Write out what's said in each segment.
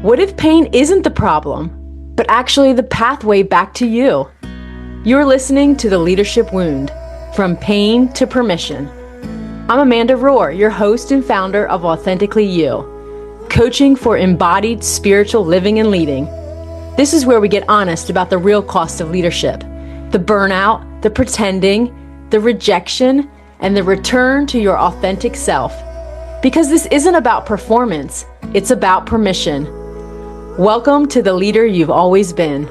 What if pain isn't the problem, but actually the pathway back to you? You're listening to The Leadership Wound, From Pain to Permission. I'm Amanda Rohr, your host and founder of Authentically You, coaching for embodied spiritual living and leading. This is where we get honest about the real cost of leadership, the burnout, the pretending, the rejection, and the return to your authentic self. Because this isn't about performance, it's about permission. Welcome to the leader you've always been.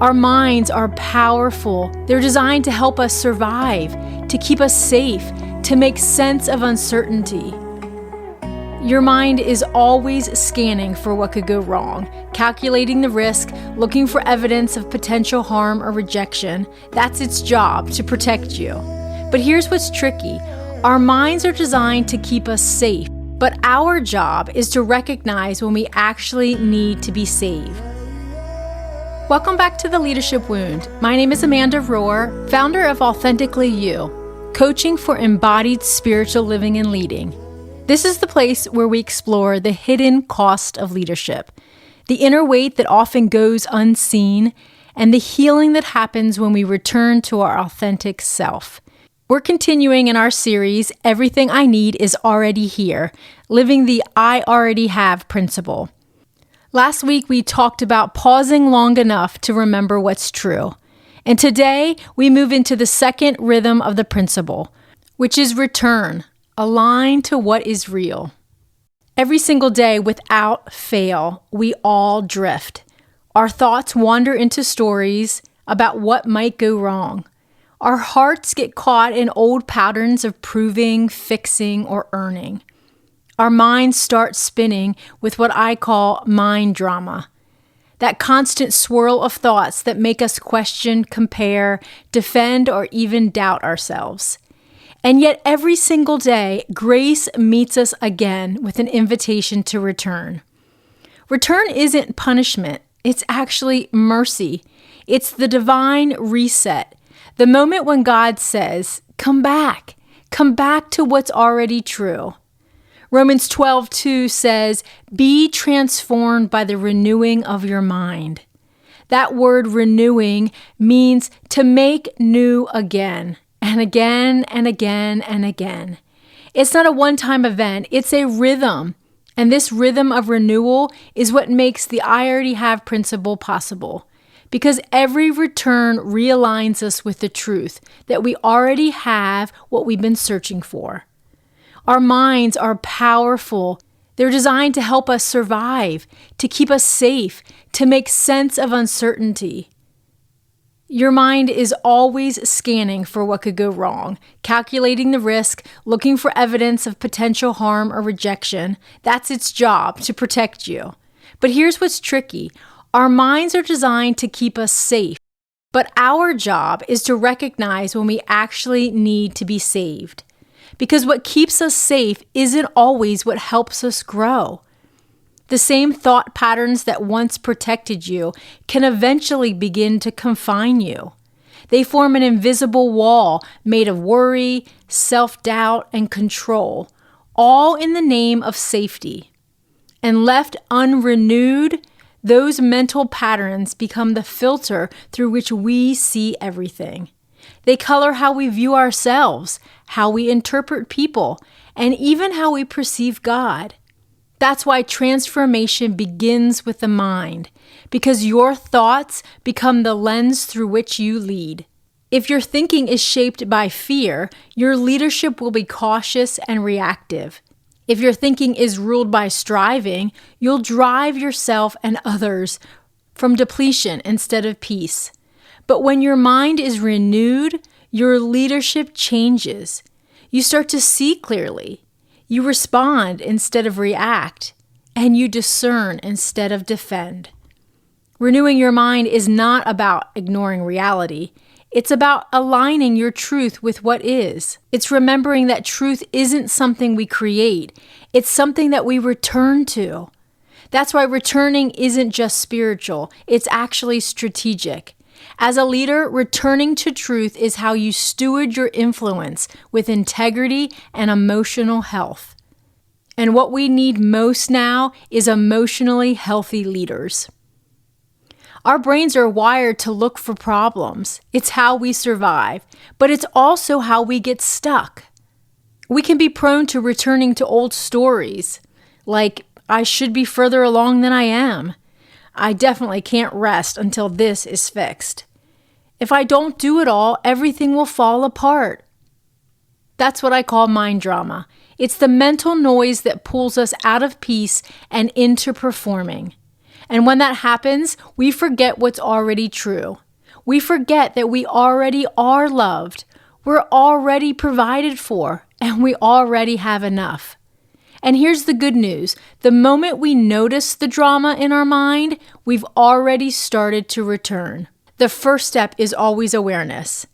Our minds are powerful. They're designed to help us survive, to keep us safe, to make sense of uncertainty. Your mind is always scanning for what could go wrong, calculating the risk, looking for evidence of potential harm or rejection. That's its job, to protect you. But here's what's tricky. Our minds are designed to keep us safe, but our job is to recognize when we actually need to be saved. Welcome back to The Leadership Wound. My name is Amanda Rohr, founder of Authentically You, coaching for embodied spiritual living and leading. This is the place where we explore the hidden cost of leadership, the inner weight that often goes unseen, and the healing that happens when we return to our authentic self. We're continuing in our series, Everything I Need is Already Here, living the I already have principle. Last week, we talked about pausing long enough to remember what's true. And today, we move into the second rhythm of the principle, which is return, aligned to what is real. Every single day, without fail, we all drift. Our thoughts wander into stories about what might go wrong. Our hearts get caught in old patterns of proving, fixing, or earning. Our minds start spinning with what I call mind drama. That constant swirl of thoughts that make us question, compare, defend, or even doubt ourselves. And yet every single day, grace meets us again with an invitation to return. Return isn't punishment. It's actually mercy. It's the divine reset. The moment when God says, come back to what's already true. Romans 12:2 says, be transformed by the renewing of your mind. That word renewing means to make new again, and again, and again, and again. It's not a one-time event, it's a rhythm. And this rhythm of renewal is what makes the I already have principle possible. Because every return realigns us with the truth that we already have what we've been searching for. Our minds are powerful. They're designed to help us survive, to keep us safe, to make sense of uncertainty. Your mind is always scanning for what could go wrong, calculating the risk, looking for evidence of potential harm or rejection. That's its job, to protect you. But here's what's tricky. Our minds are designed to keep us safe, but our job is to recognize when we actually need to be saved. Because what keeps us safe isn't always what helps us grow. The same thought patterns that once protected you can eventually begin to confine you. They form an invisible wall made of worry, self-doubt, and control, all in the name of safety. And left unrenewed, those mental patterns become the filter through which we see everything. They color how we view ourselves, how we interpret people, and even how we perceive God. That's why transformation begins with the mind, because your thoughts become the lens through which you lead. If your thinking is shaped by fear, your leadership will be cautious and reactive. If your thinking is ruled by striving, you'll drive yourself and others from depletion instead of peace. But when your mind is renewed, your leadership changes. You start to see clearly. You respond instead of react, and you discern instead of defend. Renewing your mind is not about ignoring reality. It's about aligning your truth with what is. It's remembering that truth isn't something we create. It's something that we return to. That's why returning isn't just spiritual. It's actually strategic. As a leader, returning to truth is how you steward your influence with integrity and emotional health. And what we need most now is emotionally healthy leaders. Our brains are wired to look for problems. It's how we survive, but it's also how we get stuck. We can be prone to returning to old stories, like, I should be further along than I am. I definitely can't rest until this is fixed. If I don't do it all, everything will fall apart. That's what I call mind drama. It's the mental noise that pulls us out of peace and into performing. And when that happens, we forget what's already true. We forget that we already are loved, we're already provided for, and we already have enough. And here's the good news. The moment we notice the drama in our mind, we've already started to return. The first step is always awareness.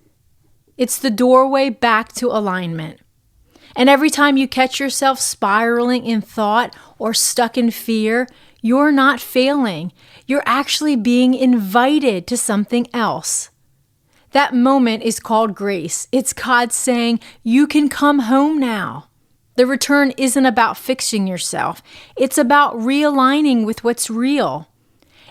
It's the doorway back to alignment. And every time you catch yourself spiraling in thought or stuck in fear, you're not failing. You're actually being invited to something else. That moment is called grace. It's God saying, you can come home now. The return isn't about fixing yourself. It's about realigning with what's real.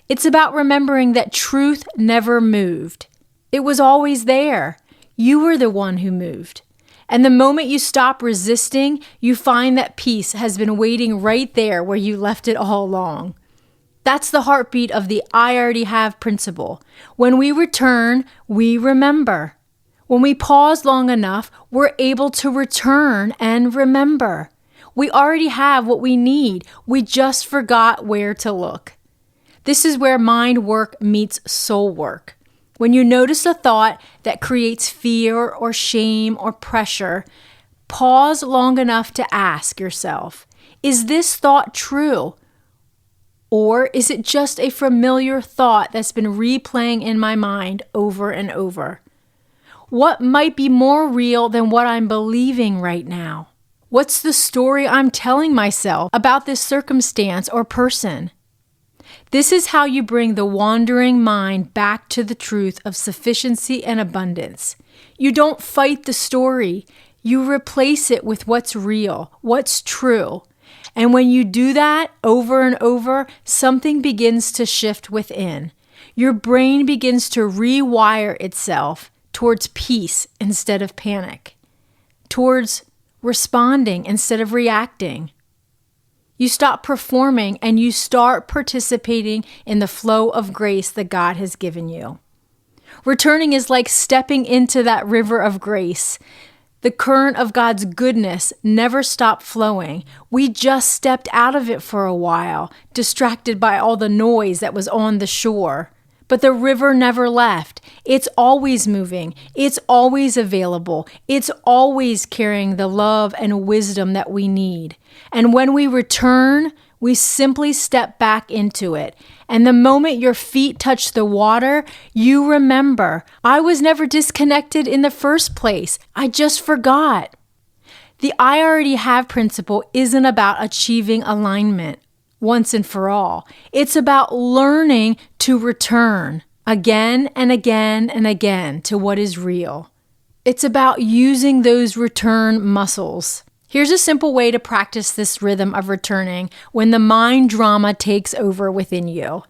It's about remembering that truth never moved. It was always there. You were the one who moved. And the moment you stop resisting, you find that peace has been waiting right there where you left it all along. That's the heartbeat of the I already have principle. When we return, we remember. When we pause long enough, we're able to return and remember. We already have what we need. We just forgot where to look. This is where mind work meets soul work. When you notice a thought that creates fear or shame or pressure, pause long enough to ask yourself, is this thought true? Or is it just a familiar thought that's been replaying in my mind over and over? What might be more real than what I'm believing right now? What's the story I'm telling myself about this circumstance or person? This is how you bring the wandering mind back to the truth of sufficiency and abundance. You don't fight the story. You replace it with what's real, what's true. And when you do that over and over, something begins to shift within. Your brain begins to rewire itself towards peace instead of panic, towards responding instead of reacting. You stop performing and you start participating in the flow of grace that God has given you. Returning is like stepping into that river of grace. The current of God's goodness never stopped flowing. We just stepped out of it for a while, distracted by all the noise that was on the shore. But the river never left. It's always moving. It's always available. It's always carrying the love and wisdom that we need. And when we return, we simply step back into it. And the moment your feet touch the water, you remember, I was never disconnected in the first place. I just forgot. The I already have principle isn't about achieving alignment once and for all. It's about learning to return again and again and again to what is real. It's about using those return muscles. Here's a simple way to practice this rhythm of returning when the mind drama takes over within you.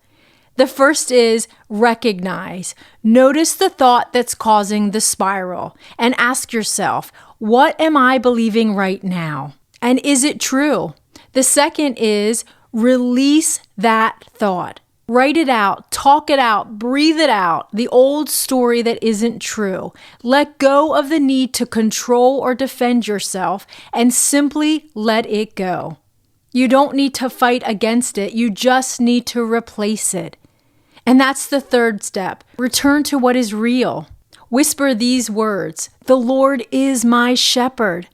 The first is recognize. Notice the thought that's causing the spiral and ask yourself, what am I believing right now? And is it true? The second is release that thought. Write it out, talk it out, breathe it out, the old story that isn't true. Let go of the need to control or defend yourself and simply let it go. You don't need to fight against it, you just need to replace it. And that's the third step. Return to what is real. Whisper these words, the Lord is my shepherd.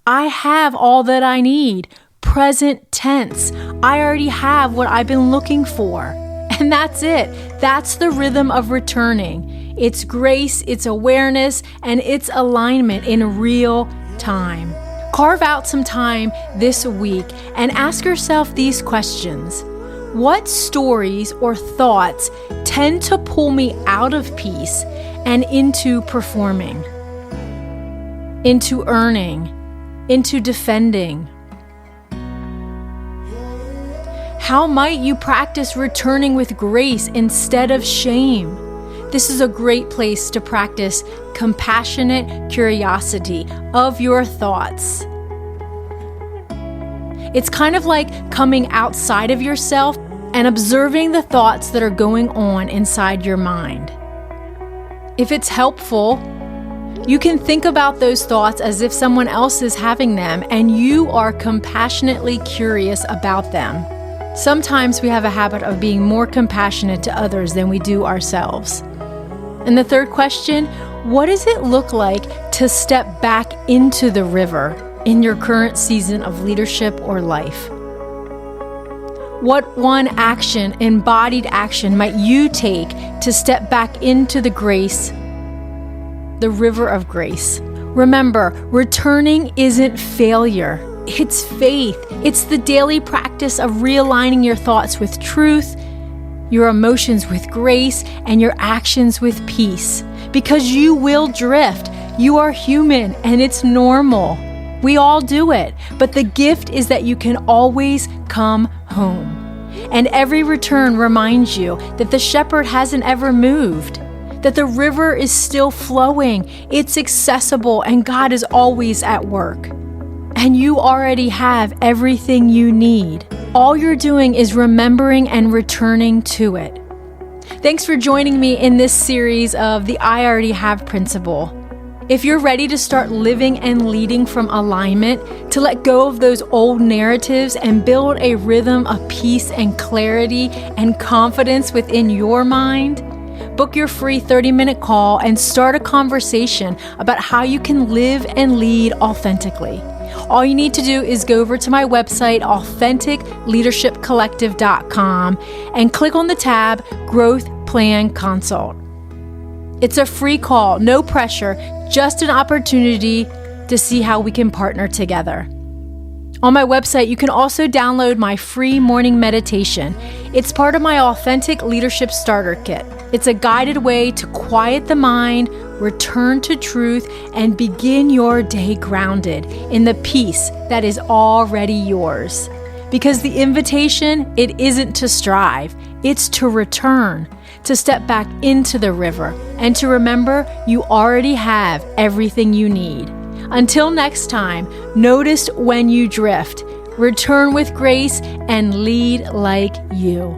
I have all that I need. Present tense. I already have what I've been looking for. And that's it. That's the rhythm of returning. It's grace, it's awareness, and it's alignment in real time. Carve out some time this week and ask yourself these questions. What stories or thoughts tend to pull me out of peace and into performing, into earning, into defending? How might you practice returning with grace instead of shame? This is a great place to practice compassionate curiosity of your thoughts. It's kind of like coming outside of yourself and observing the thoughts that are going on inside your mind. If it's helpful, you can think about those thoughts as if someone else is having them and you are compassionately curious about them. Sometimes we have a habit of being more compassionate to others than we do ourselves. And the third question, what does it look like to step back into the river in your current season of leadership or life? What one action, embodied action, might you take to step back into the grace, the river of grace? Remember, returning isn't failure. It's faith. It's the daily practice of realigning your thoughts with truth, your emotions with grace, and your actions with peace. Because you will drift. You are human, and it's normal. We all do it. But the gift is that you can always come home. And every return reminds you that the shepherd hasn't ever moved, that the river is still flowing, it's accessible, and God is always at work. And you already have everything you need. All you're doing is remembering and returning to it. Thanks for joining me in this series of the I Already Have principle. If you're ready to start living and leading from alignment, to let go of those old narratives and build a rhythm of peace and clarity and confidence within your mind, book your free 30-minute call and start a conversation about how you can live and lead authentically. All you need to do is go over to my website, authenticleadershipcollective.com, and click on the tab Growth Plan Consult. It's a free call, no pressure, just an opportunity to see how we can partner together. On my website, you can also download my free morning meditation. It's part of my Authentic Leadership Starter Kit. It's a guided way to quiet the mind, return to truth, and begin your day grounded in the peace that is already yours. Because the invitation, it isn't to strive, it's to return, to step back into the river, and to remember you already have everything you need. Until next time, notice when you drift, return with grace, and lead like you.